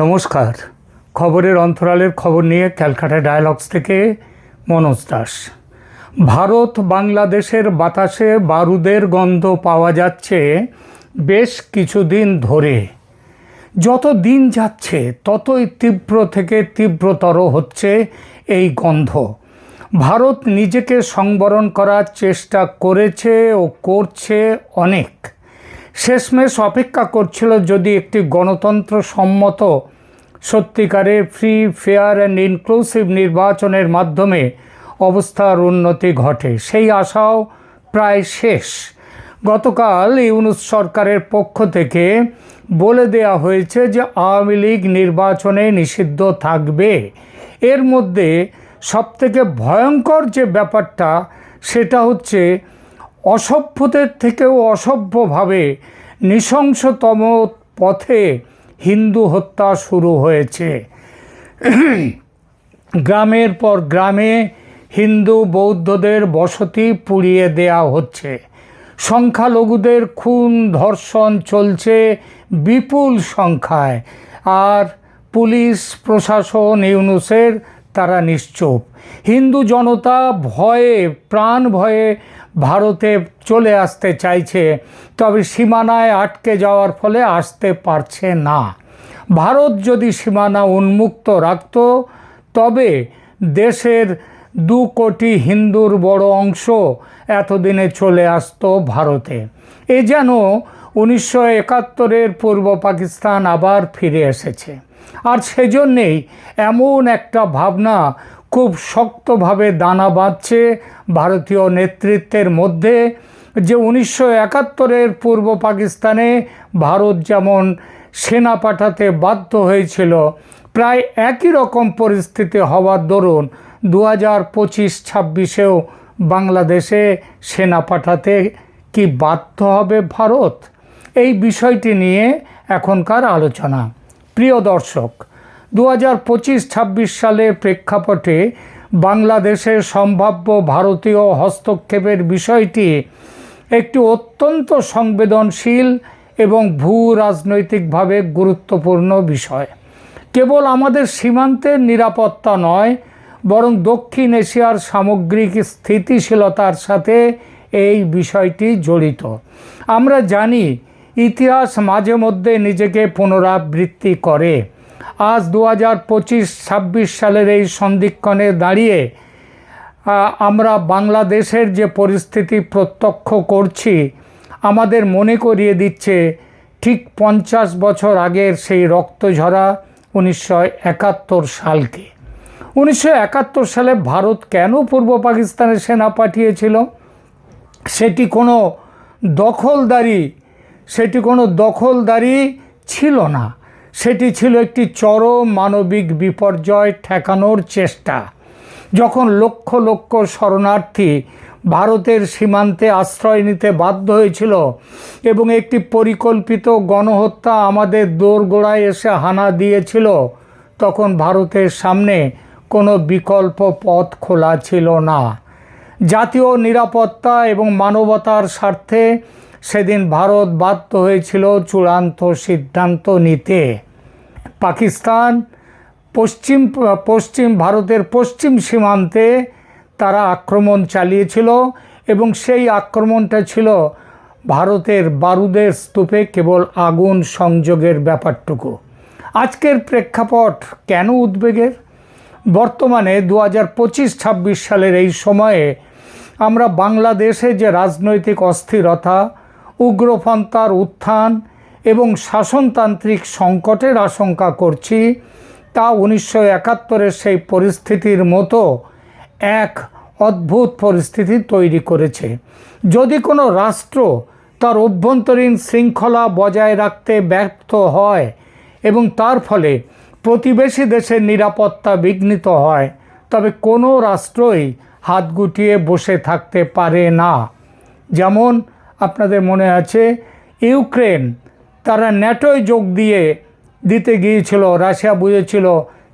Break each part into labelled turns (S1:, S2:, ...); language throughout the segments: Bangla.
S1: নমস্কার। খবরের অন্তরালের খবর নিয়ে ক্যালকাটা ডায়ালগস থেকে মনোজ দাস। ভারত বাংলাদেশের বাতাসে বারুদের গন্ধ পাওয়া যাচ্ছে বেশ কিছুদিন ধরে। যত দিন যাচ্ছে ততই তীব্র থেকে তীব্রতর হচ্ছে এই গন্ধ। ভারত নিজেকে সংবরণ করার চেষ্টা করেছে ও করছে অনেক। শেষমেশ অপেক্ষা করছিল যদি একটি গণতন্ত্র সম্মত সত্যিকারের ফ্রি, ফেয়ার অ্যান্ড ইনক্লুসিভ নির্বাচনের মাধ্যমে অবস্থার উন্নতি ঘটে। সেই আশাও প্রায় শেষ। গতকাল ইউনূস সরকারের পক্ষ থেকে বলে দেয়া হয়েছে যে আওয়ামী লীগ নির্বাচনে নিষিদ্ধ থাকবে। এর মধ্যে সবথেকে ভয়ঙ্কর যে ব্যাপারটা সেটা হচ্ছে অসভ্যদের থেকেও অসভ্যভাবে নৃশংসতম পথে হিন্দু হত্যা শুরু হয়েছে। গ্রামের পর গ্রামে হিন্দু বৌদ্ধদের বসতি পুড়িয়ে দেয়া হচ্ছে। সংখ্যালঘুদের খুন ধর্ষণ চলছে বিপুল সংখ্যায়। আর পুলিশ প্রশাসন ইউনূসের তারা নিশ্চুপ। হিন্দু জনতা ভয়ে, প্রাণ ভয়ে ভারতে চলে আসতে চাইছে, তবে সীমানায় আটকে যাওয়ার ফলে আসতে পারছে না। ভারত যদি সীমানা উন্মুক্ত রাখত তবে দেশের 2 কোটি হিন্দুর বড় অংশ এতদিনে চলে আসতো ভারতে। এ যেন 1971-এর পূর্ব পাকিস্তান আবার ফিরে এসেছে। আর সেজন্যেই এমন একটা ভাবনা খুব শক্তভাবে দানা বাঁধছে ভারতীয় নেতৃত্বের মধ্যে যে 1971-এর পূর্ব পাকিস্তানে ভারত যেমন সেনা পাঠাতে বাধ্য হয়েছিল, প্রায় একই রকম পরিস্থিতি হওয়ার দরুন 2025-26-এও বাংলাদেশে সেনা পাঠাতে কি বাধ্য হবে ভারত? এই বিষয়টি নিয়ে এখনকার আলোচনা। প্রিয় দর্শক, 2025-26 সালের প্রেক্ষাপটে বাংলাদেশের সম্ভাব্য ভারতীয় হস্তক্ষেপের বিষয়টি একটি অত্যন্ত সংবেদনশীল এবং ভূ রাজনৈতিকভাবে গুরুত্বপূর্ণ বিষয়। কেবল আমাদের সীমান্তের নিরাপত্তা নয়, বরং দক্ষিণ এশিয়ার সামগ্রিক স্থিতিশীলতার সাথে এই বিষয়টি জড়িত। আমরা জানি ইতিহাস মাঝে মধ্যে নিজেকে পুনরাবৃত্তি করে। আজ 2025-26 সালের এই সন্ধিক্ষণে দাঁড়িয়ে আমরা বাংলাদেশের যে পরিস্থিতি প্রত্যক্ষ করছি আমাদের মনে করিয়ে দিচ্ছে ঠিক 50 বছর আগের সেই রক্তঝরা 1971 সালকে। 1971 সালে ভারত কেন পূর্ব পাকিস্তানে সেনা পাঠিয়েছিল? সেটি কোনো দখলদারি ছিল না। সেটি ছিল একটি চরম মানবিক বিপর্যয় ঠেকানোর চেষ্টা। যখন লক্ষ লক্ষ শরণার্থী ভারতের সীমান্তে আশ্রয় নিতে বাধ্য হয়েছিল এবং একটি পরিকল্পিত গণহত্যা আমাদের দোরগোড়ায় এসে হানা দিয়েছিল, তখন ভারতের সামনে কোনো বিকল্প পথ খোলা ছিল না। জাতীয় নিরাপত্তা এবং মানবতার স্বার্থে সেদিন ভারত বাধ্য হয়েছিল চূড়ান্ত সিদ্ধান্ত নিতে। পাকিস্তান ভারতের পশ্চিম সীমান্তে তারা আক্রমণ চালিয়েছিল এবং সেই আক্রমণটা ছিল ভারতের বারুদের স্তূপে কেবল আগুন সংযোগের ব্যাপারটুকু। আজকের প্রেক্ষাপট কেন উদ্বেগের? বর্তমানে 2025-26 সালের এই সময়ে আমরা বাংলাদেশে যে রাজনৈতিক অস্থিরতা, উগ্রপন্থার উত্থান এবং শাসনতান্ত্রিক সংকটের আশঙ্কা করছি, তা 1971-এর সেই পরিস্থিতির মতো এক অদ্ভুত পরিস্থিতি তৈরি করেছে। যদি কোনো রাষ্ট্র তার অভ্যন্তরীণ শৃঙ্খলা বজায় রাখতে ব্যর্থ হয় এবং তার ফলে প্রতিবেশী দেশের নিরাপত্তা বিঘ্নিত হয়, তবে কোনো রাষ্ট্রই হাত গুটিয়ে বসে থাকতে পারে না। যেমন আপনাদের মনে আছে, ইউক্রেন তারা ন্যাটোয় যোগ দিতে গিয়েছিল। রাশিয়া বুঝেছিল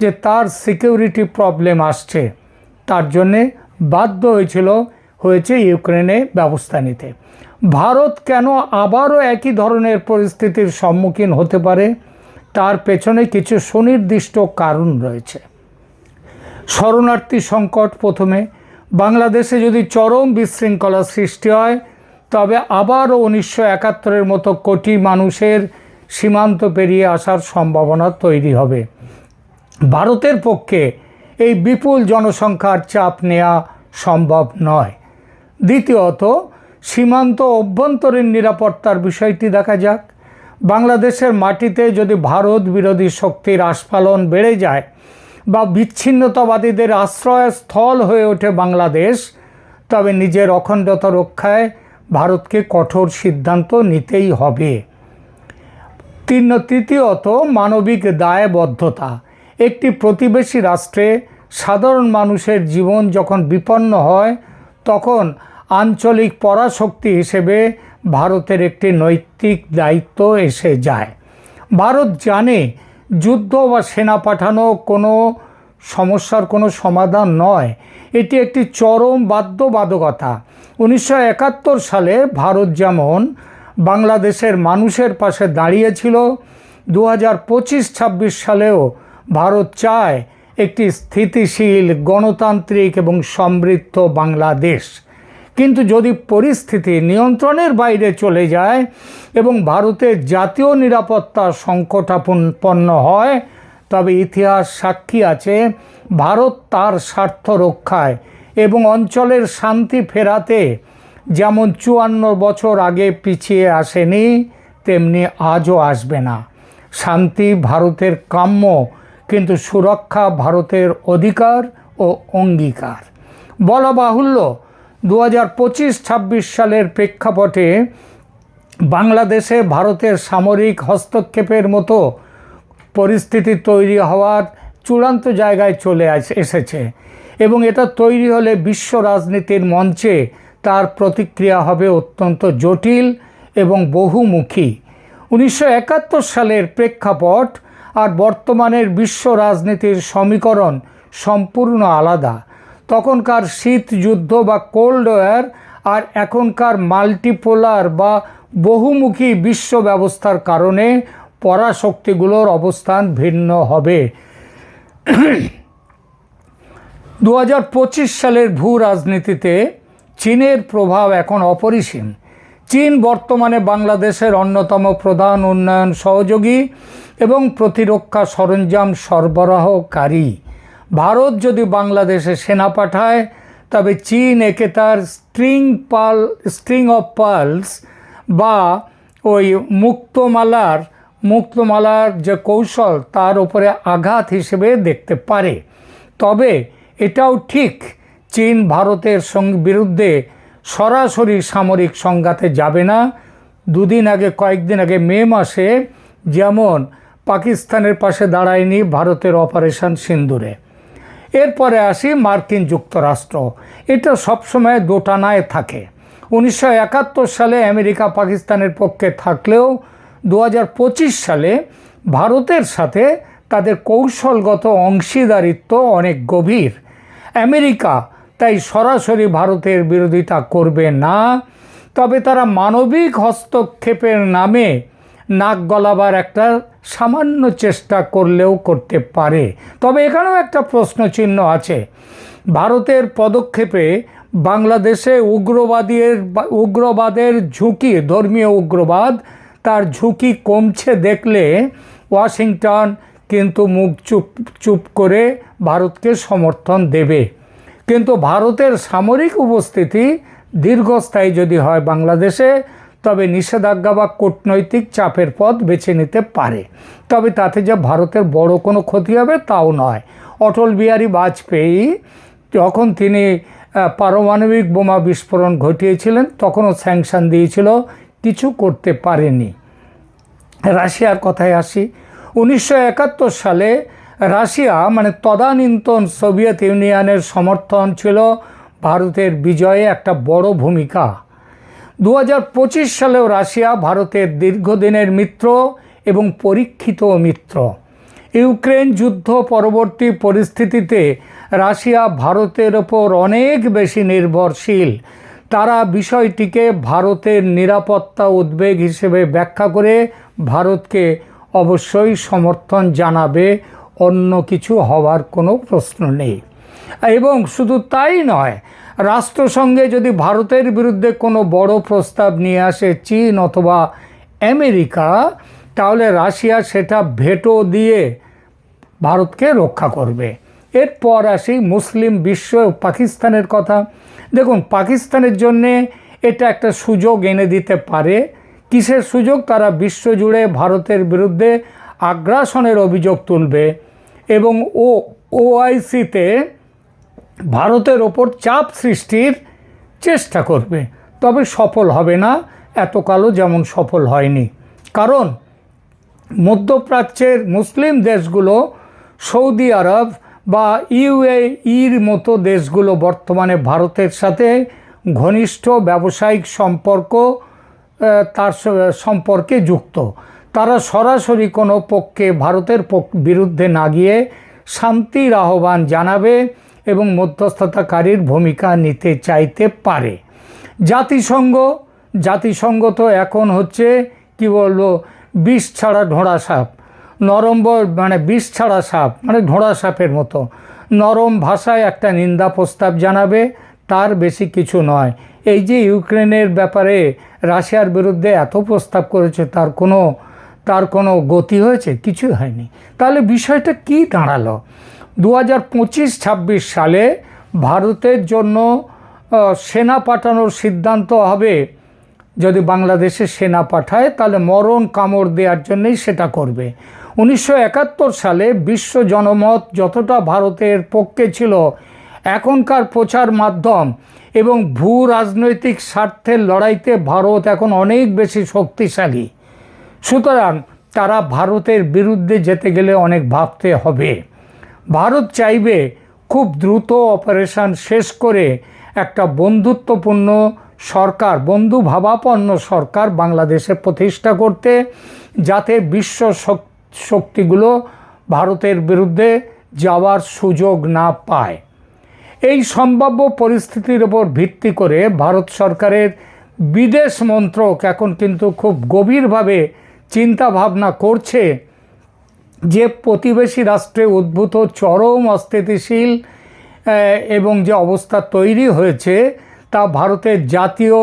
S1: যে তার সিকিউরিটি প্রবলেম আসছে, তার জন্যে বাধ্য হয়েছে ইউক্রেনে ব্যবস্থা নিতে। ভারত কেন আবারও একই ধরনের পরিস্থিতির সম্মুখীন হতে পারে তার পেছনে কিছু সুনির্দিষ্ট কারণ রয়েছে। শরণার্থী সংকট প্রথমে। বাংলাদেশে যদি চরম বিশৃঙ্খলা সৃষ্টি হয়, তবে আবারও 1971-এর মতো কোটি মানুষের সীমান্ত পেরিয়ে আসার সম্ভাবনা তৈরি হবে। ভারতের পক্ষে এই বিপুল জনসংখ্যার চাপ নেওয়া সম্ভব নয়। দ্বিতীয়ত, সীমান্ত অভ্যন্তরীণ নিরাপত্তার বিষয়টি দেখা যাক। বাংলাদেশের মাটিতে যদি ভারত বিরোধী শক্তির আস্ফালন বেড়ে যায় বা বিচ্ছিন্নতাবাদীদের আশ্রয়স্থল হয়ে ওঠে বাংলাদেশ, তবে নিজের অখণ্ডতা রক্ষায় ভারতকে কঠোর সিদ্ধান্ত নিতেই হবে। তৃতীয়ত, মানবিক দায়বদ্ধতা। একটি প্রতিবেশী রাষ্ট্রে সাধারণ মানুষের জীবন যখন বিপন্ন হয়, তখন আঞ্চলিক পরাশক্তি হিসেবে ভারতের একটি নৈতিক দায়িত্ব এসে যায়। ভারত জানে যুদ্ধ বা সেনা পাঠানো কোনো সমস্যার কোনো সমাধান নয়, এটি একটি চরম বাধ্যবাধকতা। 1971 সালে ভারত যেমন বাংলাদেশের মানুষের পাশে দাঁড়িয়েছিল, 2025-26 সালেও ভারত চায় একটি স্থিতিশীল, গণতান্ত্রিক এবং সমৃদ্ধ বাংলাদেশ। কিন্তু যদি পরিস্থিতি নিয়ন্ত্রণের বাইরে চলে যায় এবং ভারতের জাতীয় নিরাপত্তা সংকটাপন্ন হয়, তবে ইতিহাস সাক্ষী আছে ভারত তার স্বার্থ রক্ষায় এবং অঞ্চলের শান্তি ফেরাতে যেমন 54 বছর আগে পিছিয়ে আসেনি, তেমনি আজও আসবে না। শান্তি ভারতের কাম্য, কিন্তু সুরক্ষা ভারতের অধিকার ও অঙ্গীকার। বলা বাহুল্য, 2025-26 সালের প্রেক্ষাপটে বাংলাদেশে ভারতের সামরিক হস্তক্ষেপের মতো পরিস্থিতি তৈরি হওয়ার চূড়ান্ত জায়গায় চলে এসেছে এবং এটা তৈরি হলে বিশ্ব রাজনীতির মঞ্চে তার প্রতিক্রিয়া হবে অত্যন্ত জটিল এবং বহুমুখী। 1971 সালের প্রেক্ষাপট আর বর্তমানের বিশ্ব রাজনীতির সমীকরণ সম্পূর্ণ আলাদা। তখনকার শীত যুদ্ধ বা কোল্ড ওয়ার আর এখনকার মাল্টিপোলার বা বহুমুখী বিশ্ব ব্যবস্থার কারণে পরাশক্তিগুলোর অবস্থান ভিন্ন হবে। 2025 সালের ভূ রাজনীতিতে চীনের প্রভাব এখন অপরিসীম। চীন বর্তমানে বাংলাদেশের অন্যতম প্রধান উন্নয়ন সহযোগী এবং প্রতিরক্ষা সরঞ্জাম সরবরাহকারী। ভারত যদি বাংলাদেশে সেনা পাঠায়, তবে চীন একে তার স্ট্রিং অফ পার্লস বা ওই মুক্তমালার যে কৌশল, তার উপরে আঘাত হিসেবে দেখতে পারে। তবে এটাও ঠিক, চীন ভারতের বিরুদ্ধে সরাসরি সামরিক সংঘাতে যাবে না। কয়েকদিন আগে মে মাসে যেমন পাকিস্তানের পাশে দাঁড়ায়নি ভারতের অপারেশন সিন্দুরে। এরপরে আসি মার্কিন যুক্তরাষ্ট্র। এটা সবসময় দোটানায় থাকে। 1971 সালে আমেরিকা পাকিস্তানের পক্ষে থাকলেও 2025 সালে ভারতের সাথে তাদের কৌশলগত অংশীদারিত্ব অনেক গভীর। আমেরিকা তাই সরাসরি ভারতের বিরোধিতা করবে না, তবে তারা মানবিক হস্তক্ষেপের নামে নাক গলাবার একটা সামান্য চেষ্টা করলেও করতে পারে। তবে এখানেও একটা প্রশ্নচিহ্ন আছে। ভারতের পদক্ষেপে বাংলাদেশে উগ্রবাদের ঝুঁকি, ধর্মীয় উগ্রবাদ, তার ঝুঁকি কমছে দেখলে ওয়াশিংটন কিন্তু মুখ চুপ করে ভারতকে সমর্থন দেবে। কিন্তু ভারতের সামরিক উপস্থিতি দীর্ঘস্থায়ী যদি হয় বাংলাদেশে, তবে নিষেধাজ্ঞা বা কূটনৈতিক চাপের পথ বেছে নিতে পারে। তবে তাতে যে ভারতের বড় কোনো ক্ষতি হবে তাও নয়। অটল বিহারী বাজপেয়ী যখন তিনি পারমাণবিক বোমা বিস্ফোরণ ঘটিয়েছিলেন, তখনও স্যাংশন দিয়েছিল, কিছু করতে পারেনি। রাশিয়ার কথায় আসি। 1971 সালে রাশিয়া মানে তদানীন্তন সোভিয়েত ইউনিয়নের সমর্থন ছিল ভারতের বিজয়ে একটা বড় ভূমিকা। 2025 সালেও রাশিয়া ভারতের দীর্ঘদিনের মিত্র এবং পরীক্ষিত মিত্র। ইউক্রেন যুদ্ধ পরবর্তী পরিস্থিতিতে রাশিয়া ভারতের ওপর অনেক বেশি নির্ভরশীল। তারা বিষয়টিকে ভারতের নিরাপত্তা উদ্বেগ হিসেবে ব্যাখ্যা করে ভারতকে অবশ্যই সমর্থন জানাবে, অন্য কিছু হওয়ার কোনো প্রশ্ন নেই। এবং শুধু তাই নয়, রাষ্ট্রসংঘে যদি ভারতের বিরুদ্ধে কোনো বড় প্রস্তাব নিয়ে আসে চীন অথবা আমেরিকা, তাহলে রাশিয়া সেটা ভেটো দিয়ে ভারতকে রক্ষা করবে। এরপর আসি মুসলিম বিশ্ব পাকিস্তানের কথা। দেখুন, পাকিস্তানের জন্যে এটা একটা সুযোগ এনে দিতে পারে। কিসের সুযোগ? তারা বিশ্বজুড়ে ভারতের বিরুদ্ধে আগ্রাসনের অভিযোগ তুলবে এবং ওআইসিতে ভারতের ওপর চাপ সৃষ্টির চেষ্টা করবে, তবে সফল হবে না এতকালও যেমন সফল হয়নি। কারণ মধ্যপ্রাচ্যের মুসলিম দেশগুলো, সৌদি আরব বা ইউএইর মতো দেশগুলো বর্তমানে ভারতের সাথে ঘনিষ্ঠ ব্যবসায়িক সম্পর্কে যুক্ত। তারা সরাসরি কোনো পক্ষে ভারতের বিরুদ্ধে না গিয়ে শান্তির আহ্বান জানাবে এবং মধ্যস্থতাকারীর ভূমিকা নিতে চাইতে পারে। জাতিসংঘ তো এখন হচ্ছে কি বলবো, বিষ ছাড়া ঢোঁড়া সাপ, বিষ ছাড়া সাপ মানে ঢোঁড়া সাপের মতো নরম ভাষায় একটা নিন্দা প্রস্তাব জানাবে, তার বেশি কিছু নয়। এই যে ইউক্রেনের ব্যাপারে রাশিয়ার বিরুদ্ধে এত প্রস্তাব করেছে, তার কোনো গতি হয়েছে? কিছু হয়নি। তাহলে বিষয়টা কি দাঁড়ালো? 2025-26 সালে ভারতের জন্য সেনা পাঠানোর সিদ্ধান্ত হবে। যদি বাংলাদেশে সেনা পাঠায় তাহলে মরণ কামড় দেওয়ার জন্যই সেটা করবে। 1971 সালে বিশ্ব জনমত যতটা ভারতের পক্ষে ছিল, এখনকার প্রচার মাধ্যম এবং ভূ রাজনৈতিক স্বার্থের লড়াইতে ভারত এখন অনেক বেশি শক্তিশালী। সুতরাং তারা ভারতের বিরুদ্ধে যেতে গেলে অনেক ভাবতে হবে। ভারত চাইবে খুব দ্রুত অপারেশন শেষ করে একটা বন্ধুত্বপূর্ণ সরকার, বন্ধুভাবাপন্ন সরকার বাংলাদেশে প্রতিষ্ঠা করতে, যাতে বিশ্ব শক্তিগুলো ভারতের বিরুদ্ধে যাওয়ার সুযোগ না পায়। এই সম্ভাব্য পরিস্থিতির উপর ভিত্তি করে ভারত সরকারের বিদেশ মন্ত্রক এখন কিন্তু খুব গভীরভাবে চিন্তা ভাবনা করছে যে প্রতিবেশী রাষ্ট্রে উদ্ভূত চরম অস্থিতিশীল এবং যে অবস্থা তৈরি হয়েছে তা ভারতের জাতীয়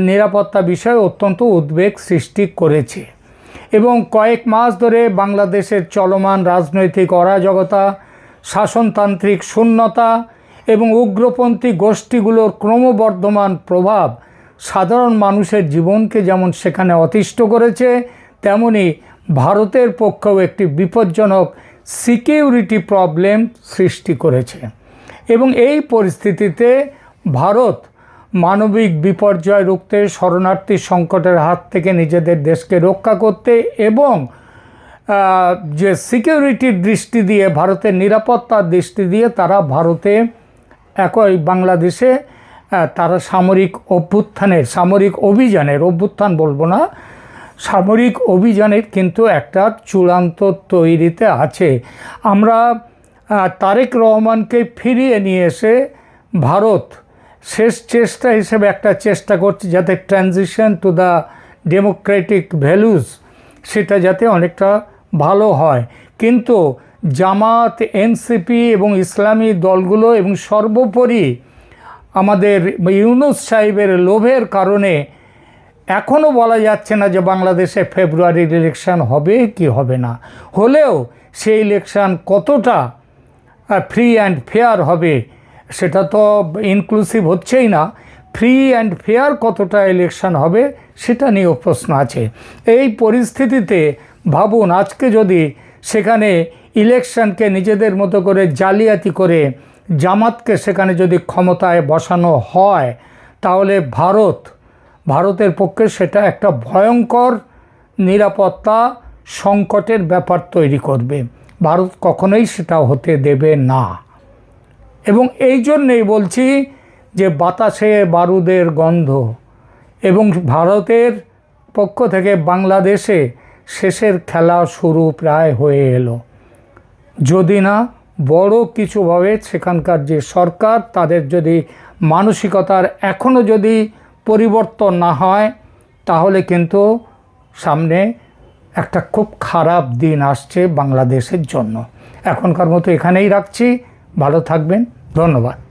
S1: নিরাপত্তা বিষয়ে অত্যন্ত উদ্বেগ সৃষ্টি করেছে। এবং কয়েক মাস ধরে বাংলাদেশের চলমান রাজনৈতিক অরাজকতা, শাসনতান্ত্রিক শূন্যতা এবং উগ্রপন্থী গোষ্ঠীগুলোর ক্রমবর্ধমান প্রভাব সাধারণ মানুষের জীবনকে যেমন সেখানে অতিষ্ঠ করেছে, তেমনি ভারতের পক্ষেও একটি বিপজ্জনক সিকিউরিটি প্রবলেম সৃষ্টি করেছে। এবং এই পরিস্থিতিতে ভারত মানবিক বিপর্যয় রুখতে, শরণার্থী সংকটের হাত থেকে নিজেদের দেশকে রক্ষা করতে এবং যে সিকিউরিটির দৃষ্টি দিয়ে, ভারতের নিরাপত্তার দৃষ্টি দিয়ে তারা একই বাংলাদেশে তারা সামরিক অভিযানের কিন্তু একটা চূড়ান্ত তৈরিতে আছে। আমরা তারেক রহমানকে ফিরিয়ে নিয়ে এসে ভারত শেষ চেষ্টা হিসেবে একটা চেষ্টা করছে যাতে transition to the Democratic values সেটা যাতে অনেকটা ভালো হয়। কিন্তু জামাত, এনসিপি এবং ইসলামী দলগুলো এবং সর্বোপরি আমাদের ইউনূস সাহেবের লোভের কারণে এখনও বলা যাচ্ছে না যে বাংলাদেশে ফেব্রুয়ারির ইলেকশন হবে কি হবে না। হলেও সেই ইলেকশন কতটা ফ্রি অ্যান্ড ফেয়ার হবে সেটা তো ইনক্লুসিভ হচ্ছেই না। ফ্রি অ্যান্ড ফেয়ার কতটা ইলেকশন হবে সেটা নিয়েও প্রশ্ন আছে। এই পরিস্থিতিতে ভাবুন, আজকে যদি সেখানে ইলেকশনকে নিজেদের মতো করে জালিয়াতি করে জামাতকে সেখানে যদি ক্ষমতায় বসানো হয়, তাহলে ভারতের পক্ষে সেটা একটা ভয়ঙ্কর নিরাপত্তা সংকটের ব্যাপার তৈরি করবে। ভারত কখনোই সেটা হতে দেবে না। এবং এই জন্যেই বলছি যে বাতাসে বারুদের গন্ধ, এবং ভারতের পক্ষ থেকে বাংলাদেশে শেষের খেলা শুরু প্রায় হয়ে এলো। যদি না বড় কিছুভাবে সেখানকার যে সরকার, তাদের যদি মানসিকতার এখনও যদি পরিবর্তন না হয়, তাহলে কিন্তু সামনে একটা খুব খারাপ দিন আসছে বাংলাদেশের জন্য। এখনকার মতো এখানেই রাখছি। ভালো থাকবেন। ধন্যবাদ।